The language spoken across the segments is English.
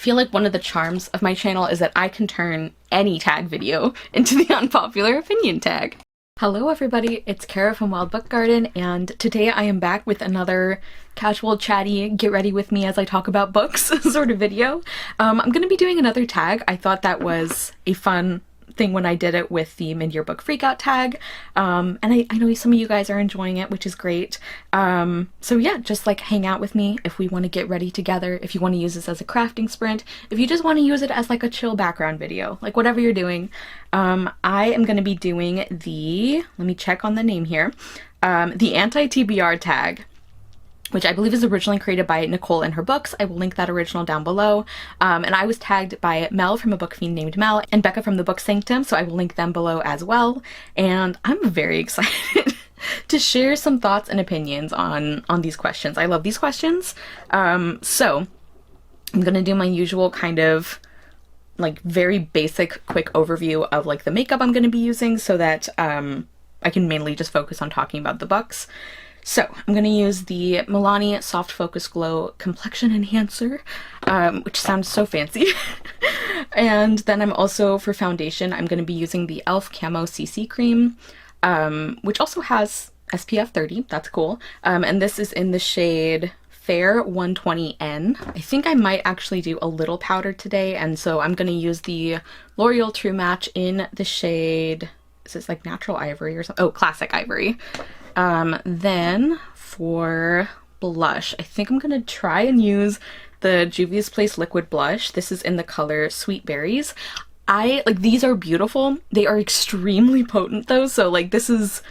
feel like one of the charms of my channel is that I can turn any tag video into the unpopular opinion tag. Hello everybody, it's Kara from Wild Book Garden, and today I am back with another casual, chatty, get ready with me as I talk about books sort of video. I'm going to be doing another tag. I thought that was a fun thing when I did it with the mid-year book freakout tag, and I know some of you guys are enjoying it, which is great. So yeah, just like hang out with me if we want to get ready together, if you want to use this as a crafting sprint, if you just want to use it as like a chill background video, like whatever you're doing. I am going to be doing the, let me check on the name here, the Anti-TBR Tag, which I believe is originally created by Nicole in her books. I will link that original down below. And I was tagged by Mel from A Book Fiend Named Mel and Becca from the book Sanctum, so I will link them below as well. And I'm very excited to share some thoughts and opinions on these questions. I love these questions. So I'm gonna do my usual kind of like very basic quick overview of like the makeup I'm gonna be using so that I can mainly just focus on talking about the books. So I'm going to use the Milani Soft Focus Glow Complexion Enhancer, which sounds so fancy. And then I'm also, for foundation, I'm going to be using the e.l.f. Camo CC Cream, which also has SPF 30. That's cool. And this is in the shade Fair 120N. I think I might actually do a little powder today, and so I'm going to use the L'Oreal True Match in the shade, is this like Natural Ivory or something? Oh, Classic Ivory. Then for blush, I think I'm gonna try and use the Juvia's Place Liquid Blush. This is in the color Sweet Berries. These are beautiful. They are extremely potent though, so like this is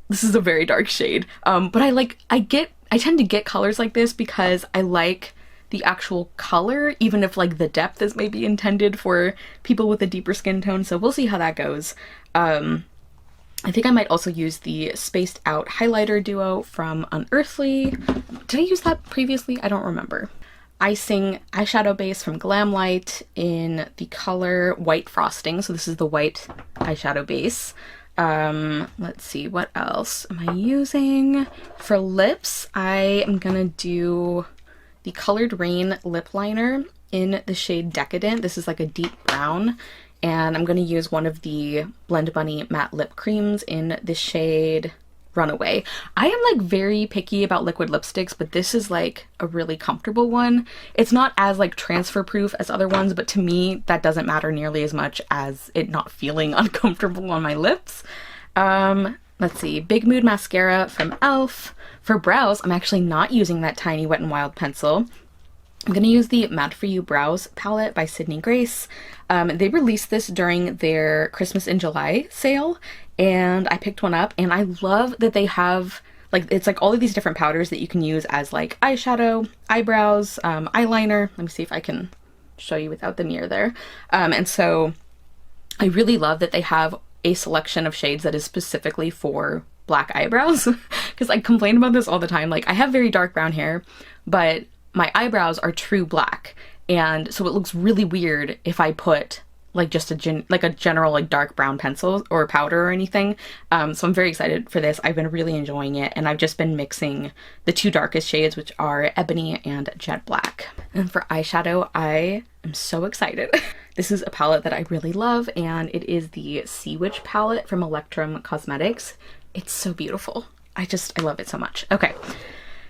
a very dark shade. But I tend to get colors like this because I like the actual color, even if like the depth is maybe intended for people with a deeper skin tone, so we'll see how that goes. I think I might also use the Spaced Out Highlighter Duo from Unearthly. Did I use that previously? I don't remember. Icing eyeshadow base from Glamlight in the color White Frosting. So this is the white eyeshadow base. Let's see, what else am I using? For lips, I am gonna do the Colored Rain lip liner in the shade Decadent. This is like a deep brown. And I'm going to use one of the Blend Bunny matte lip creams in the shade Runaway. I am like very picky about liquid lipsticks, but this is like a really comfortable one. It's not as like transfer proof as other ones, but to me that doesn't matter nearly as much as it not feeling uncomfortable on my lips. Let's see, Big Mood Mascara from e.l.f. For brows, I'm actually not using that tiny Wet n Wild pencil. I'm going to use the Matte For You Brows palette by Sydney Grace. They released this during their Christmas in July sale, and I picked one up, and I love that they have, like, it's like all of these different powders that you can use as like eyeshadow, eyebrows, eyeliner. Let me see if I can show you without the mirror there. And so I really love that they have a selection of shades that is specifically for black eyebrows, because I complain about this all the time. Like, I have very dark brown hair, but my eyebrows are true black, and so it looks really weird if I put like just a general like dark brown pencil or powder or anything. So I'm very excited for this. I've been really enjoying it, and I've just been mixing the two darkest shades, which are Ebony and Jet Black. And for eyeshadow, I am so excited. This is a palette that I really love, and it is the Sea Witch palette from Electrum Cosmetics. It's so beautiful. I love it so much. Okay.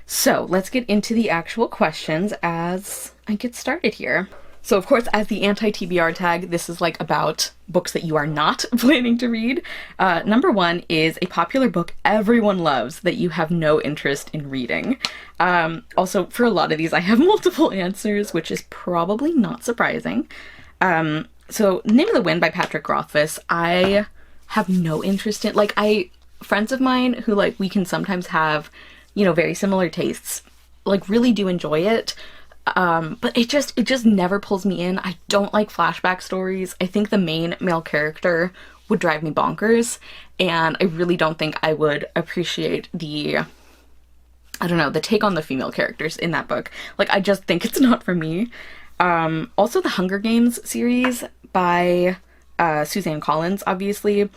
So let's get into the actual questions as I get started here. So of course, as the anti-TBR tag, this is like about books that you are not planning to read. Number one is a popular book everyone loves that you have no interest in reading. Also, for a lot of these, I have multiple answers, which is probably not surprising. So Name of the Wind by Patrick Rothfuss, I have no interest in. Like, friends of mine who like we can sometimes have, you know, very similar tastes, like really do enjoy it. But it just never pulls me in. I don't like flashback stories. I think the main male character would drive me bonkers, and I really don't think I would appreciate the, I don't know, the take on the female characters in that book. Like, I just think it's not for me. Also the Hunger Games series by Suzanne Collins, obviously.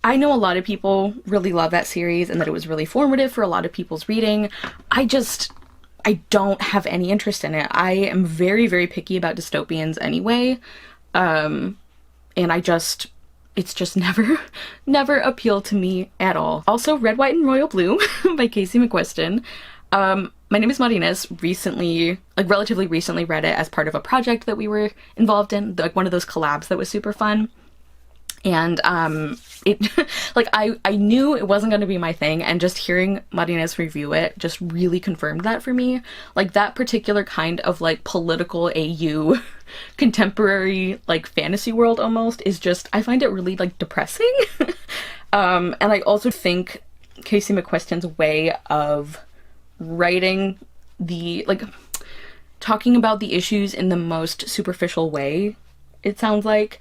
I know a lot of people really love that series and that it was really formative for a lot of people's reading. I I don't have any interest in it. I am very, very picky about dystopians anyway. And it's just never appealed to me at all. Also, Red, White, and Royal Blue by Casey McQuiston. My name is McManis recently, like relatively recently, read it as part of a project that we were involved in, like one of those collabs that was super fun. And it like I knew it wasn't going to be my thing, and just hearing McManis review it just really confirmed that for me. Like that particular kind of like political AU contemporary like fantasy world almost is just, I find it really like depressing. And I also think Casey McQuiston's way of writing the like talking about the issues in the most superficial way, it sounds like,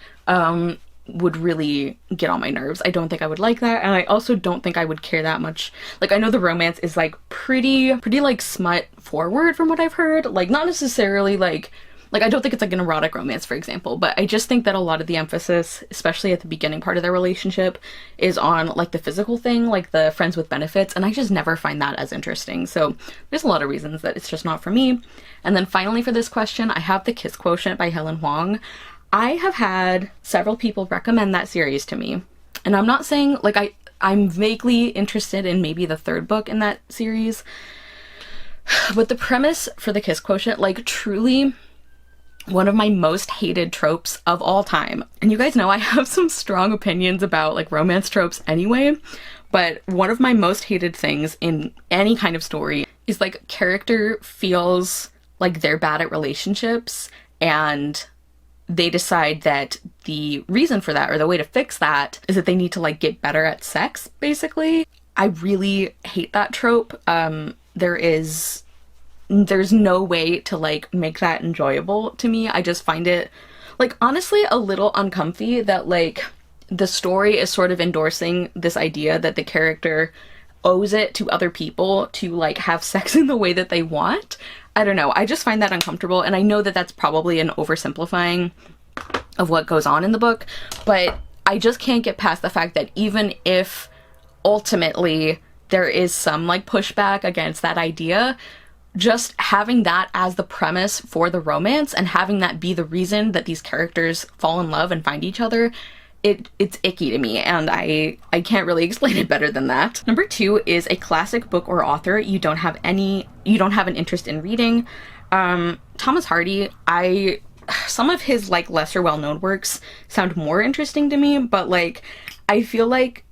would really get on my nerves. I don't think I would like that, and I also don't think I would care that much. Like, I know the romance is like pretty like smut forward from what I've heard, like not necessarily like I don't think it's like an erotic romance, for example, but I just think that a lot of the emphasis, especially at the beginning part of their relationship, is on like the physical thing, like the friends with benefits, and I just never find that as interesting. So there's a lot of reasons that it's just not for me. And then finally for this question, I have The Kiss Quotient by Helen Huang. I have had several people recommend that series to me, and I'm not saying like I'm vaguely interested in maybe the third book in that series, but the premise for The Kiss Quotient, like truly one of my most hated tropes of all time. And you guys know I have some strong opinions about like romance tropes anyway, but one of my most hated things in any kind of story is like character feels like they're bad at relationships, and they decide that the reason for that, or the way to fix that, is that they need to like get better at sex, basically. I really hate that trope. There's no way to like make that enjoyable to me. I just find it like honestly a little uncomfy that like the story is sort of endorsing this idea that the character owes it to other people to like have sex in the way that they want. I don't know. I just find that uncomfortable, and I know that that's probably an oversimplifying of what goes on in the book, but I just can't get past the fact that even if ultimately there is some like pushback against that idea, just having that as the premise for the romance and having that be the reason that these characters fall in love and find each other, it's icky to me, and I can't really explain it better than that. Number 2 is a classic book or author you don't have an interest in reading. Thomas Hardy, some of his like lesser well-known works sound more interesting to me, but like I feel like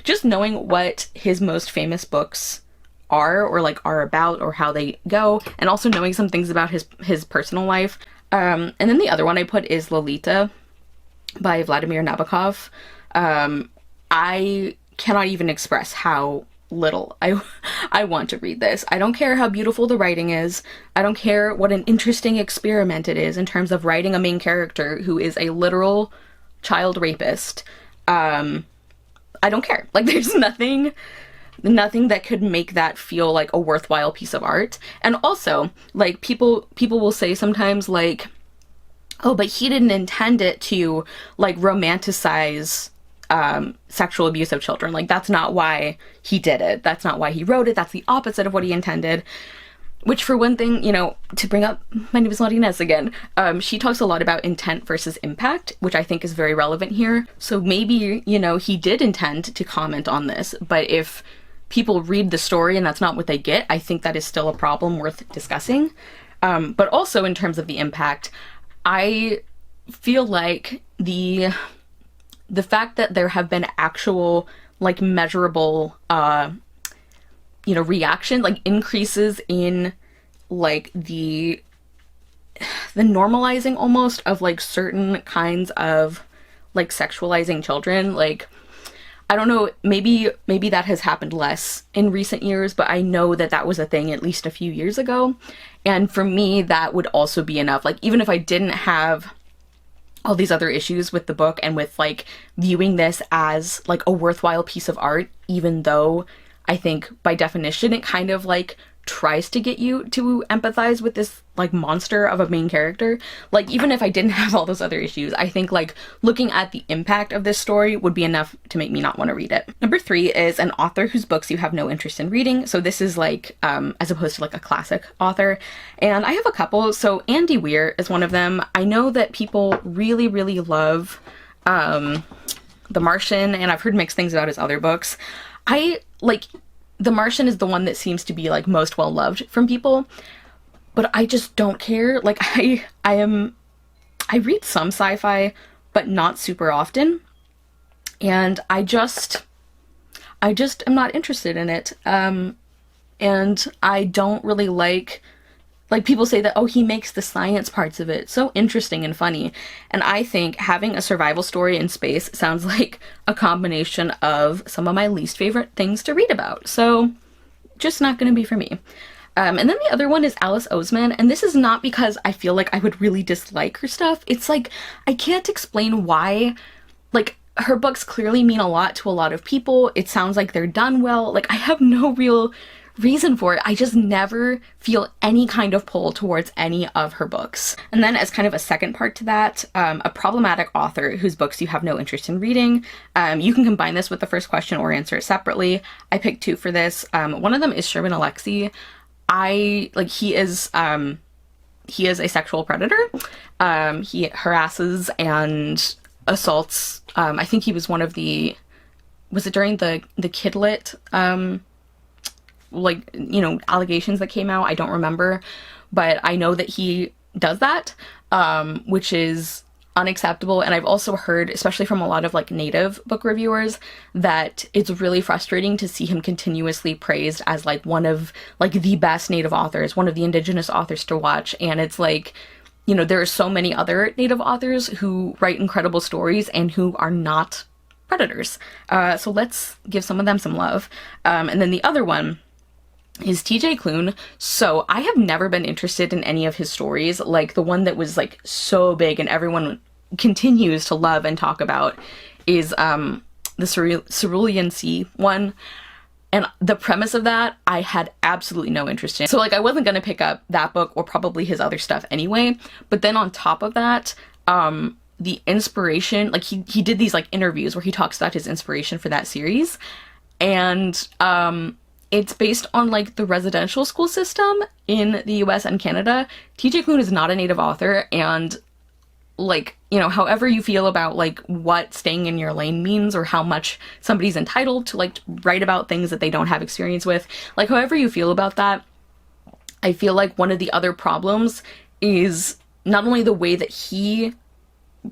just knowing what his most famous books are, or like are about, or how they go, and also knowing some things about his personal life. And then the other one I put is Lolita by Vladimir Nabokov. I cannot even express how little I want to read this. I don't care how beautiful the writing is. I don't care what an interesting experiment it is in terms of writing a main character who is a literal child rapist. I don't care. Like, there's nothing that could make that feel like a worthwhile piece of art. And also, like, people will say sometimes, like, oh, but he didn't intend it to, like, romanticize sexual abuse of children. Like, that's not why he did it. That's not why he wrote it. That's the opposite of what he intended. Which, for one thing, you know, to bring up My Name is Inez again, she talks a lot about intent versus impact, which I think is very relevant here. So maybe, you know, he did intend to comment on this, but if people read the story and that's not what they get, I think that is still a problem worth discussing. But also in terms of the impact, I feel like the fact that there have been actual, like, measurable, you know, reaction, like, increases in, like, the normalizing almost of, like, certain kinds of, like, sexualizing children, like, I don't know, maybe that has happened less in recent years, but I know that that was a thing at least a few years ago. And for me, that would also be enough. Like, even if I didn't have all these other issues with the book and with, like, viewing this as, like, a worthwhile piece of art, even though I think by definition it kind of, like, tries to get you to empathize with this like monster of a main character. Like, even if I didn't have all those other issues, I think like looking at the impact of this story would be enough to make me not want to read it. Number 3 is an author whose books you have no interest in reading. So this is like as opposed to like a classic author, and I have a couple. So Andy Weir is one of them. I know that people really love The Martian, and I've heard mixed things about his other books. I like The Martian is the one that seems to be like most well loved from people, but I just don't care. Like I read some sci-fi, but not super often, and I just am not interested in it. And I don't really like people say that, oh, he makes the science parts of it so interesting and funny. And I think having a survival story in space sounds like a combination of some of my least favorite things to read about. So just not going to be for me. And then the other one is Alice Oseman. And this is not because I feel like I would really dislike her stuff. It's like, I can't explain why. Like, her books clearly mean a lot to a lot of people. It sounds like they're done well. Like, I have no real reason for it. I just never feel any kind of pull towards any of her books. And then as kind of a second part to that, a problematic author whose books you have no interest in reading. You can combine this with the first question or answer it separately. I picked 2 for this. One of them is Sherman Alexie. He is a sexual predator. He harasses and assaults. I think he was one of the, was it during the Kidlit, allegations that came out? I don't remember, but I know that he does that, which is unacceptable. And I've also heard, especially from a lot of like native book reviewers, that it's really frustrating to see him continuously praised as like one of like the best native authors, one of the indigenous authors to watch. And it's like, you know, there are so many other native authors who write incredible stories and who are not predators. So let's give some of them some love. And then the other one is TJ Klune. So I have never been interested in any of his stories. Like the one that was like so big and everyone continues to love and talk about is the Cerulean Sea one. And the premise of that, I had absolutely no interest in. So like I wasn't going to pick up that book or probably his other stuff anyway. But then on top of that, the inspiration, like he did these like interviews where he talks about his inspiration for that series. And it's based on like the residential school system in the US and Canada. TJ Klune is not a native author, and like, you know, however you feel about like what staying in your lane means or how much somebody's entitled to like write about things that they don't have experience with, like however you feel about that, I feel like one of the other problems is not only the way that he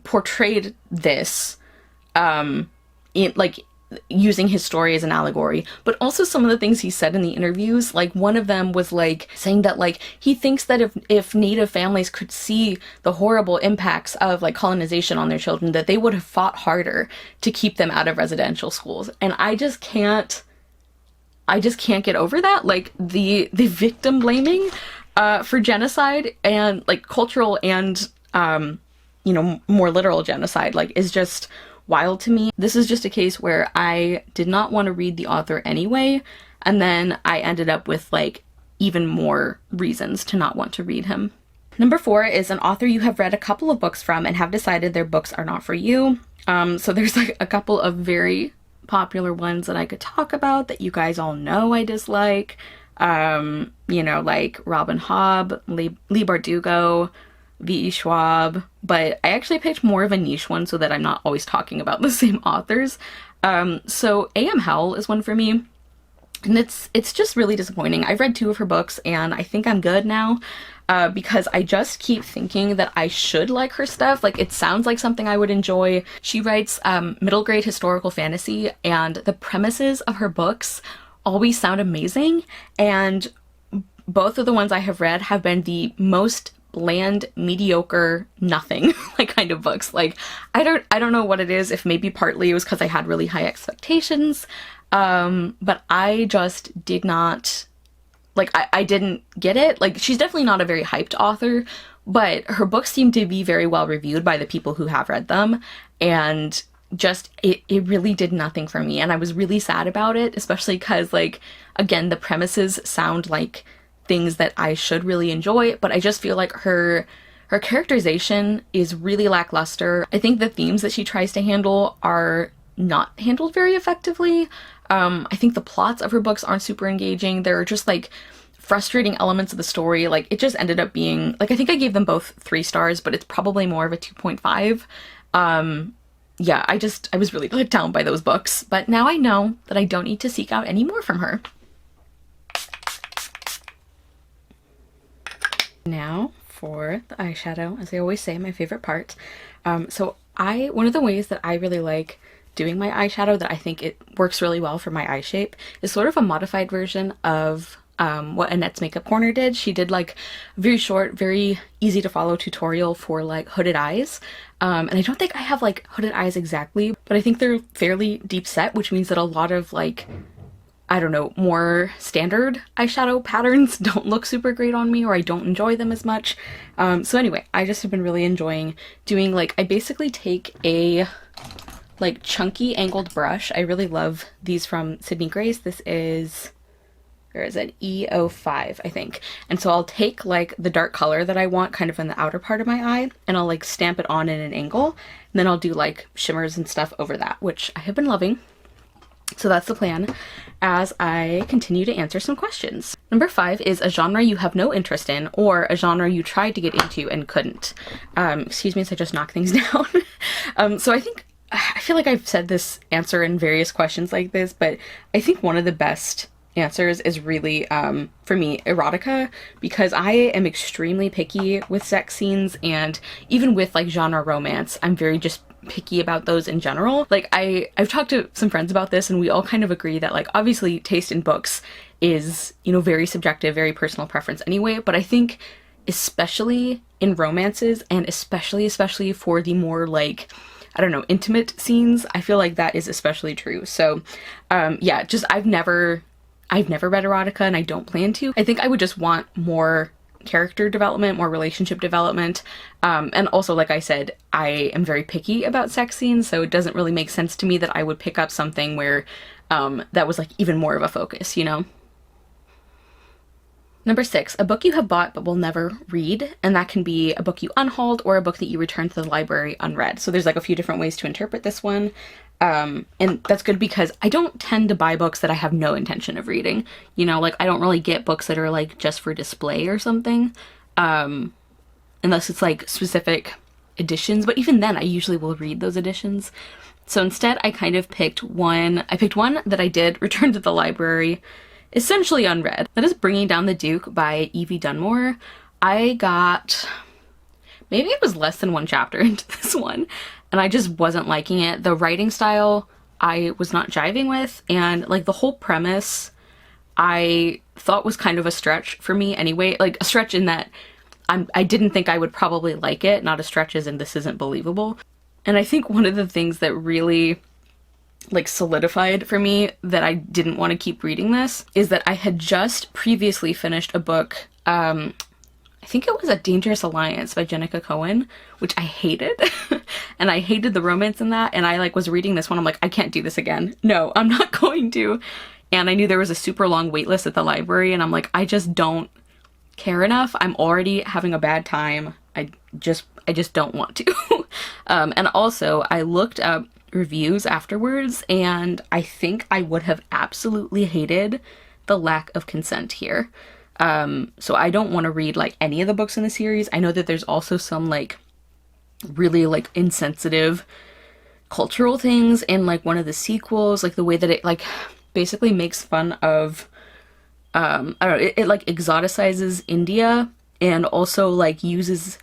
portrayed this, in like using his story as an allegory, but also some of the things he said in the interviews. Like one of them was like saying that like he thinks that if native families could see the horrible impacts of like colonization on their children, that they would have fought harder to keep them out of residential schools. And I just can't get over that. Like the victim blaming for genocide and like cultural and more literal genocide like is just wild to me. This is just a case where I did not want to read the author anyway, and then I ended up with like even more reasons to not want to read him. Number 4 is an author you have read a couple of books from and have decided their books are not for you. So there's like a couple of very popular ones that I could talk about that you guys all know I dislike. Like Robin Hobb, Lee Bardugo, V.E. Schwab, but I actually picked more of a niche one so that I'm not always talking about the same authors. So A.M. Howell is one for me, and it's just really disappointing. I've read 2 of her books, and I think I'm good now, because I just keep thinking that I should like her stuff. Like, it sounds like something I would enjoy. She writes middle grade historical fantasy, and the premises of her books always sound amazing, and both of the ones I have read have been the most bland, mediocre, nothing like kind of books. Like I don't know what it is, if maybe partly it was because I had really high expectations, but I just did not like, I didn't get it. Like, she's definitely not a very hyped author, but her books seem to be very well reviewed by the people who have read them, and just it really did nothing for me, and I was really sad about it, especially because like, again, the premises sound like things that I should really enjoy, but I just feel like her characterization is really lackluster. I think the themes that she tries to handle are not handled very effectively. I think the plots of her books aren't super engaging. There are just like frustrating elements of the story. Like it just ended up being like, I think I gave them both 3 stars, but it's probably more of a 2.5. Yeah, I was really let down by those books, but now I know that I don't need to seek out any more from her. Now for the eyeshadow, as I always say, my favorite part. One of the ways that I really like doing my eyeshadow, that I think it works really well for my eye shape, is sort of a modified version of what Annette's Makeup Corner did. She did like a very short, very easy to follow tutorial for like hooded eyes. And I don't think I have like hooded eyes exactly, but I think they're fairly deep set, which means that a lot of like, I don't know, more standard eyeshadow patterns don't look super great on me, or I don't enjoy them as much. So anyway, I just have been really enjoying doing like, I basically take a like chunky angled brush. I really love these from Sydney Grace. This is, where is it? E05, I think. And so I'll take like the dark color that I want kind of in the outer part of my eye, and I'll like stamp it on in an angle. And then I'll do like shimmers and stuff over that, which I have been loving. So that's the plan as I continue to answer some questions. Number 5 is a genre you have no interest in, or a genre you tried to get into and couldn't. Excuse me as I just knock things down. So I feel like I've said this answer in various questions like this, but I think one of the best answers is really, for me, erotica, because I am extremely picky with sex scenes, and even with like genre romance, I'm very just picky about those in general. Like I've talked to some friends about this, and we all kind of agree that like obviously taste in books is, you know, very subjective, very personal preference anyway, but I think especially in romances, and especially for the more like, I don't know, intimate scenes, I feel like that is especially true. So yeah, just I've never read erotica, and I don't plan to. I think I would just want more character development, more relationship development. And also, like I said, I am very picky about sex scenes, so it doesn't really make sense to me that I would pick up something where that was like even more of a focus, you know? Number 6, a book you have bought but will never read, and that can be a book you unhauled or a book that you return to the library unread. So there's like a few different ways to interpret this one. And that's good because I don't tend to buy books that I have no intention of reading. You know, like I don't really get books that are like just for display or something, unless it's like specific editions, but even then I usually will read those editions. So instead I kind of picked one that I did return to the library, essentially unread. That is Bringing Down the Duke by Evie Dunmore. I got, maybe it was less than 1 chapter into this one, and I just wasn't liking it. The writing style I was not jiving with, and like the whole premise I thought was kind of a stretch for me anyway. Like a stretch in that I didn't think I would probably like it, not a stretch as in this isn't believable. And I think one of the things that really like solidified for me that I didn't want to keep reading this is that I had just previously finished a book, I think it was A Dangerous Alliance by Jenica Cohen, which I hated. And I hated the romance in that, and I like was reading this one, I'm like, I can't do this again. No, I'm not going to. And I knew there was a super long wait list at the library, and I'm like, I just don't care enough. I'm already having a bad time. I just don't want to. And also I looked up reviews afterwards, and I think I would have absolutely hated the lack of consent here. So I don't want to read like any of the books in the series. I know that there's also some like really like insensitive cultural things in like one of the sequels, like the way that it like basically makes fun of I don't know, it like exoticizes India, and also like uses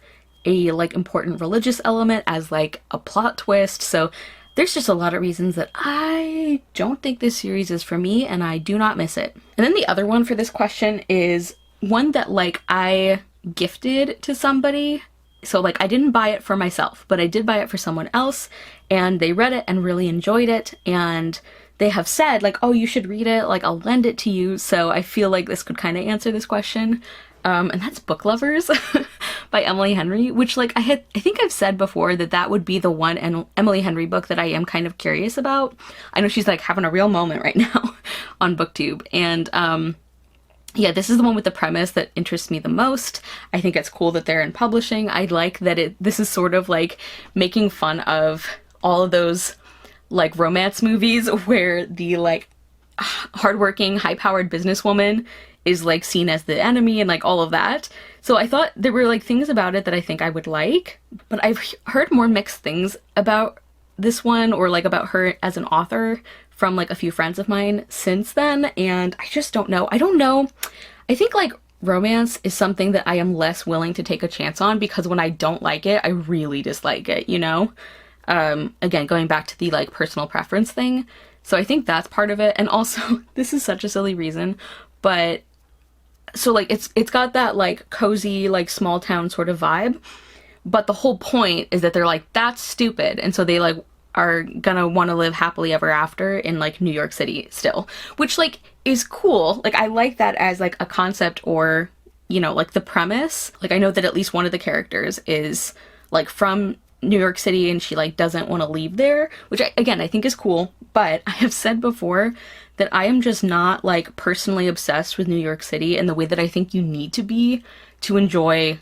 a like important religious element as like a plot twist. So there's just a lot of reasons that I don't think this series is for me, and I do not miss it. And then the other one for this question is one that like I gifted to somebody. So like I didn't buy it for myself, but I did buy it for someone else, and they read it and really enjoyed it, and they have said like, oh, you should read it, like I'll lend it to you. So I feel like this could kind of answer this question. And that's Book Lovers by Emily Henry, which like I think I've said before that would be the one Emily Henry book that I am kind of curious about. I know she's like having a real moment right now on BookTube, and yeah, this is the one with the premise that interests me the most. I think it's cool that they're in publishing. I like that this is sort of like making fun of all of those like romance movies where the like hardworking, high-powered businesswoman is like seen as the enemy and like all of that. So I thought there were like things about it that I think I would like, but I've heard more mixed things about this one, or like about her as an author, from like a few friends of mine since then, and I just don't know. I don't know. I think like romance is something that I am less willing to take a chance on, because when I don't like it, I really dislike it, you know? Again, going back to the like personal preference thing. So I think that's part of it. And also, this is such a silly reason, but so like it's got that like cozy, like small town sort of vibe, but the whole point is that they're like, that's stupid, and so they like are gonna want to live happily ever after in like New York City still, which like is cool. Like I like that as like a concept, or you know, like the premise. Like I know that at least one of the characters is like from New York City and she like doesn't want to leave there, which again I think is cool. But I have said before that I am just not like personally obsessed with New York City in the way that I think you need to be to enjoy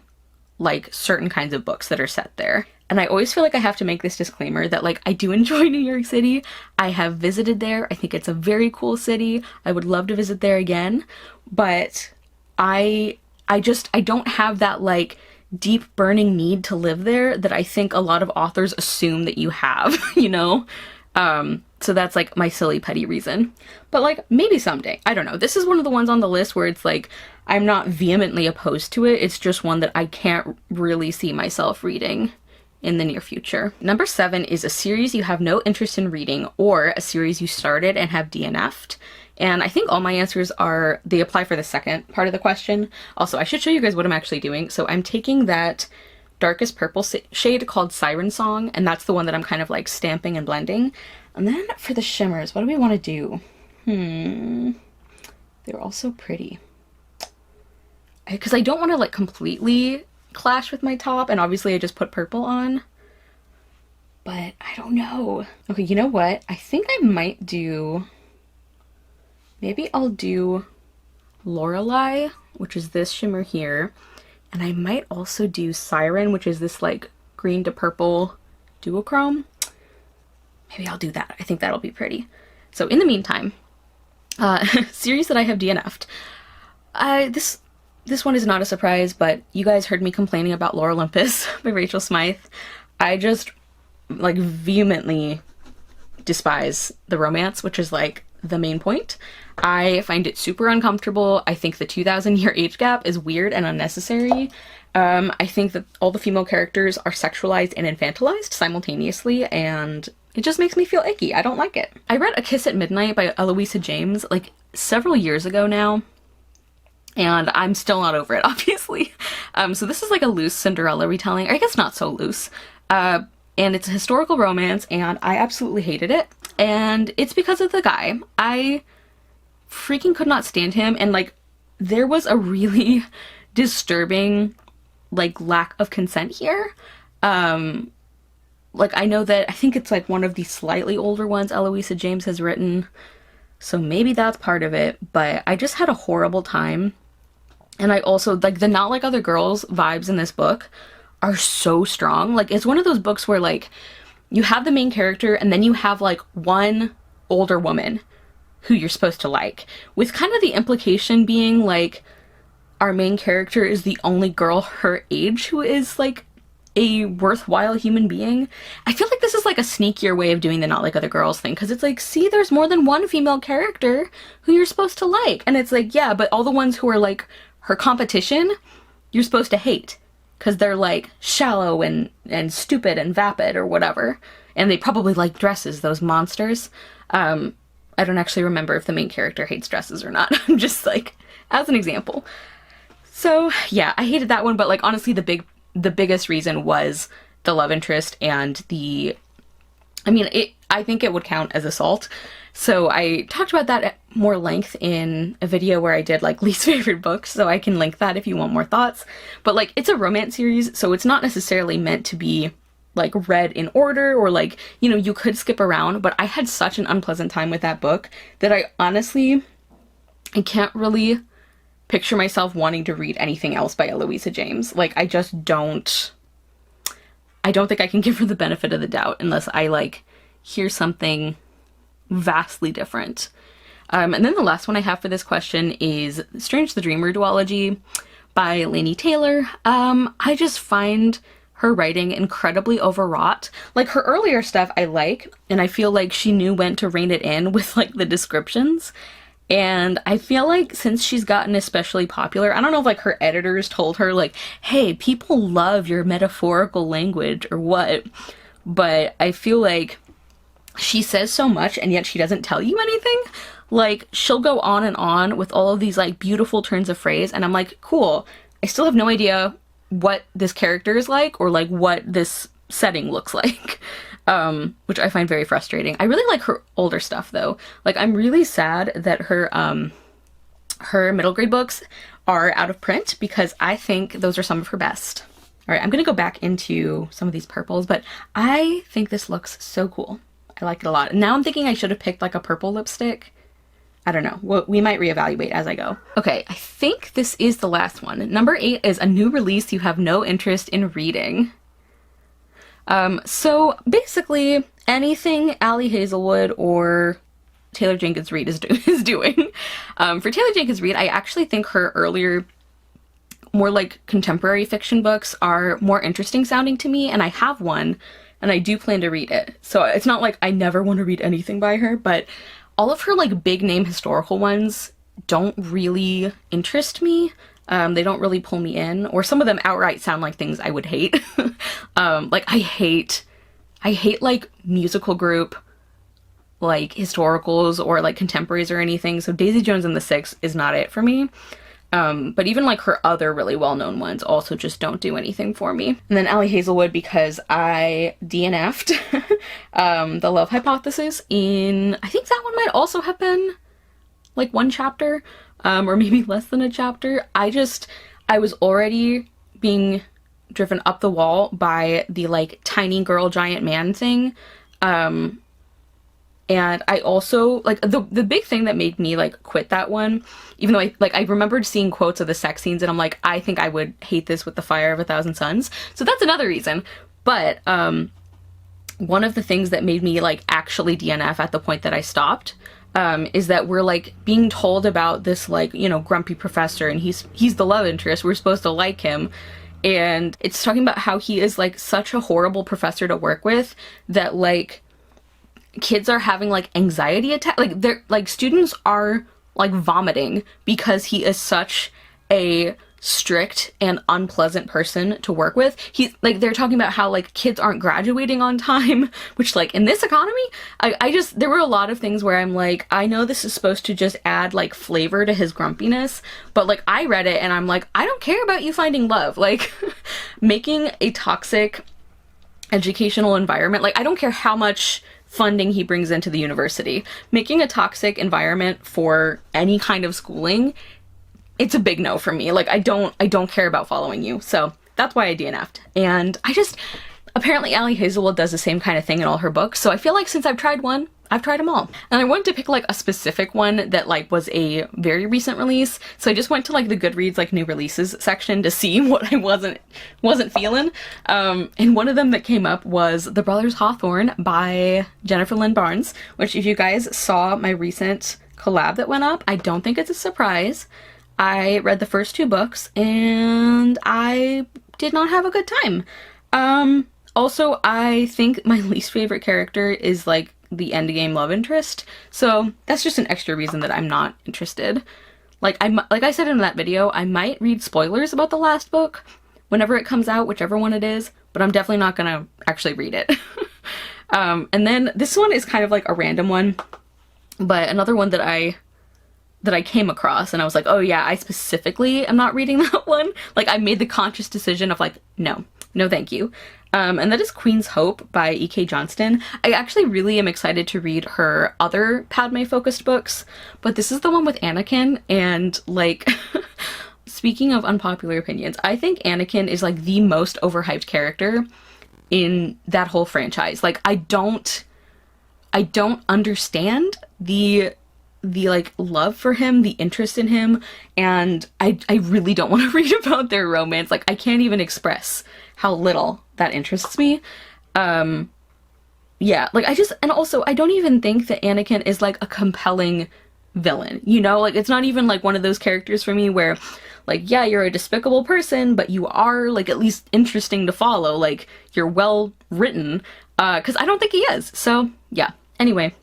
like certain kinds of books that are set there. And I always feel like I have to make this disclaimer that like I do enjoy New York City. I have visited there. I think it's a very cool city. I would love to visit there again, but I don't have that like deep burning need to live there that I think a lot of authors assume that you have, you know? So that's like my silly petty reason. But like maybe someday. I don't know. This is one of the ones on the list where it's like I'm not vehemently opposed to it. It's just one that I can't really see myself reading in the near future. Number 7 is a series you have no interest in reading, or a series you started and have DNF'd. And I think all my answers are, they apply for the second part of the question. Also, I should show you guys what I'm actually doing. So I'm taking that darkest purple shade called Siren Song, and that's the one that I'm kind of like stamping and blending. And then for the shimmers, what do we want to do? They're all so pretty. Because I don't want to like completely clash with my top, and obviously I just put purple on. But I don't know. Okay, you know what? I think I might do... Maybe I'll do Lorelei, which is this shimmer here. And I might also do Siren, which is this like green to purple duochrome. Maybe I'll do that. I think that'll be pretty. So in the meantime, series that I have DNF'd. This one is not a surprise, but you guys heard me complaining about Lore Olympus by Rachel Smythe. I just like vehemently despise the romance, which is like the main point. I find it super uncomfortable. I think the 2,000-year age gap is weird and unnecessary. I think that all the female characters are sexualized and infantilized simultaneously, and it just makes me feel icky. I don't like it. I read A Kiss at Midnight by Eloisa James like several years ago now, and I'm still not over it, obviously. So this is like a loose Cinderella retelling. I guess not so loose. And it's a historical romance, and I absolutely hated it. And it's because of the guy. I freaking could not stand him, and like there was a really disturbing like lack of consent here. Like I know that I think it's like one of the slightly older ones Eloisa James has written, so maybe that's part of it, but I just had a horrible time. And I also like the Not Like Other Girls vibes in this book are so strong. Like it's one of those books where like you have the main character and then you have like one older woman who you're supposed to like, with kind of the implication being like our main character is the only girl her age who is like a worthwhile human being. I feel like this is like a sneakier way of doing the Not Like Other Girls thing, because it's like, see, there's more than one female character who you're supposed to like, and it's like, yeah, but all the ones who are like her competition you're supposed to hate because they're like shallow and stupid and vapid or whatever, and they probably like dresses, those monsters. I don't actually remember if the main character hates dresses or not. I'm just like, as an example. So yeah, I hated that one, but like honestly the biggest reason was the love interest and I think it would count as assault. So I talked about that at more length in a video where I did like least favorite books, so I can link that if you want more thoughts. But like it's a romance series, so it's not necessarily meant to be like read in order, or like, you know, you could skip around, but I had such an unpleasant time with that book that I honestly can't really picture myself wanting to read anything else by Eloisa James. Like, I just don't, I don't think I can give her the benefit of the doubt unless I, like, hear something vastly different. And then the last one I have for this question is Strange the Dreamer duology by Laini Taylor. I just find her writing incredibly overwrought. Like, her earlier stuff I like, and I feel like she knew when to rein it in with, like, the descriptions. And I feel like since she's gotten especially popular, I don't know if, like, her editors told her, like, hey, people love your metaphorical language or what, but I feel like she says so much and yet she doesn't tell you anything. Like, she'll go on and on with all of these, like, beautiful turns of phrase, and I'm like, cool, I still have no idea what this character is like or, like, what this setting looks like, which I find very frustrating. I really like her older stuff, though. Like, I'm really sad that her middle grade books are out of print because I think those are some of her best. All right, I'm gonna go back into some of these purples, but I think this looks so cool. I like it a lot. And now I'm thinking I should have picked, like, a purple lipstick. I don't know. We might reevaluate as I go. Okay, I think this is the last one. Number 8 is a new release you have no interest in reading. So basically anything Ali Hazelwood or Taylor Jenkins Reid is doing. For Taylor Jenkins Reid, I actually think her earlier, more like contemporary fiction books are more interesting sounding to me, and I have one, and I do plan to read it. So it's not like I never want to read anything by her, but all of her, like, big name historical ones don't really interest me. They don't really pull me in, or some of them outright sound like things I would hate. Like, I hate, like, musical group, like, historicals or, like, contemporaries or anything, so Daisy Jones and the Six is not it for me. But even, like, her other really well-known ones also just don't do anything for me. And then Ali Hazelwood, because I DNF'd The Love Hypothesis in, I think that one might also have been, like, one chapter, or maybe less than a chapter. I was already being driven up the wall by the, like, tiny girl, giant man thing. And I also, like, the big thing that made me, like, quit that one, even though I remembered seeing quotes of the sex scenes and I'm like, I think I would hate this with the fire of 1,000 suns. So that's another reason. But, one of the things that made me, like, actually DNF at the point that I stopped, is that we're, like, being told about this, like, you know, grumpy professor, and he's the love interest. We're supposed to like him. And it's talking about how he is, like, such a horrible professor to work with that, like, kids are having, like, anxiety attack. Like, they're, like, students are, like, vomiting because he is such a strict and unpleasant person to work with. He's, like, they're talking about how, like, kids aren't graduating on time, which, like, in this economy, I just, there were a lot of things where I'm like, I know this is supposed to just add, like, flavor to his grumpiness, but, like, I read it and I'm like, I don't care about you finding love. Like, making a toxic educational environment, like, I don't care how much funding he brings into the university. Making a toxic environment for any kind of schooling, it's a big no for me. Like, I don't care about following you. So that's why I DNF'd. And apparently Ali Hazelwood does the same kind of thing in all her books. So I feel like since I've tried one, I've tried them all. And I wanted to pick, like, a specific one that, like, was a very recent release. So I just went to, like, the Goodreads, like, new releases section to see what I wasn't feeling. And one of them that came up was The Brothers Hawthorne by Jennifer Lynn Barnes, which, if you guys saw my recent collab that went up, I don't think it's a surprise. I read the first 2 books and I did not have a good time. Also, I think my least favorite character is, like, the endgame love interest, so that's just an extra reason that I'm not interested. Like, like I said in that video, I might read spoilers about the last book whenever it comes out, whichever one it is, but I'm definitely not gonna actually read it. And then this one is kind of like a random one, but another one that I came across and I was like, oh yeah, I specifically am not reading that one. Like, I made the conscious decision of, like, no thank you. And that is Queen's Hope by E.K. Johnston. I actually really am excited to read her other Padme-focused books, but this is the one with Anakin, and, like, speaking of unpopular opinions, I think Anakin is, like, the most overhyped character in that whole franchise. Like, I don't understand the the like love for him, the interest in him, and I really don't want to read about their romance. Like, I can't even express how little that interests me. Yeah, like and also I don't even think that Anakin is like a compelling villain, you know? Like, it's not even like one of those characters for me where like, yeah, you're a despicable person, but you are like at least interesting to follow. Like, you're well written, because I don't think he is. So yeah, anyway,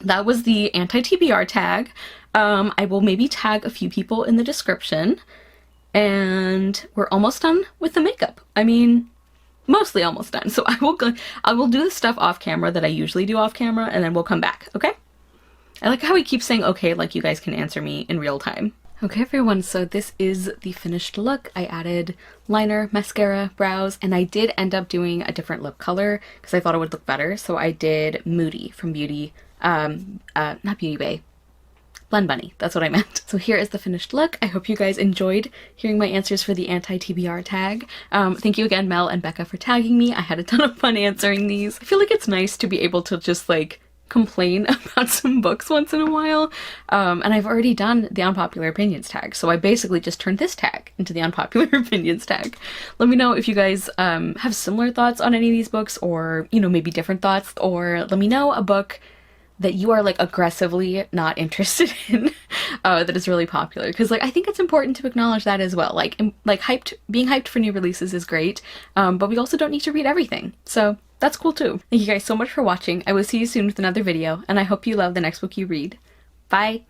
that was the anti-TBR tag. I will maybe tag a few people in the description, and we're almost done with the makeup. I mean, mostly almost done. So I will do the stuff off camera that I usually do off camera, and then we'll come back, okay? I like how he keeps saying okay like you guys can answer me in real time. Okay everyone, so this is the finished look. I added liner, mascara, brows, and I did end up doing a different lip color because I thought it would look better. So I did Moody from Beauty, not Beauty Bay, Blend Bunny, that's what I meant. So here is the finished look. I hope you guys enjoyed hearing my answers for the anti-TBR tag. Thank you again, Mel and Becca, for tagging me. I had a ton of fun answering these. I feel like it's nice to be able to just like complain about some books once in a while. And I've already done the unpopular opinions tag, so I basically just turned this tag into the unpopular opinions tag. Let me know if you guys have similar thoughts on any of these books, or, you know, maybe different thoughts, or let me know a book that you are like aggressively not interested in that is really popular, because like I think it's important to acknowledge that as well. Like being hyped for new releases is great, but we also don't need to read everything, so that's cool too. Thank you guys so much for watching. I will see you soon with another video, and I hope you love the next book you read. Bye!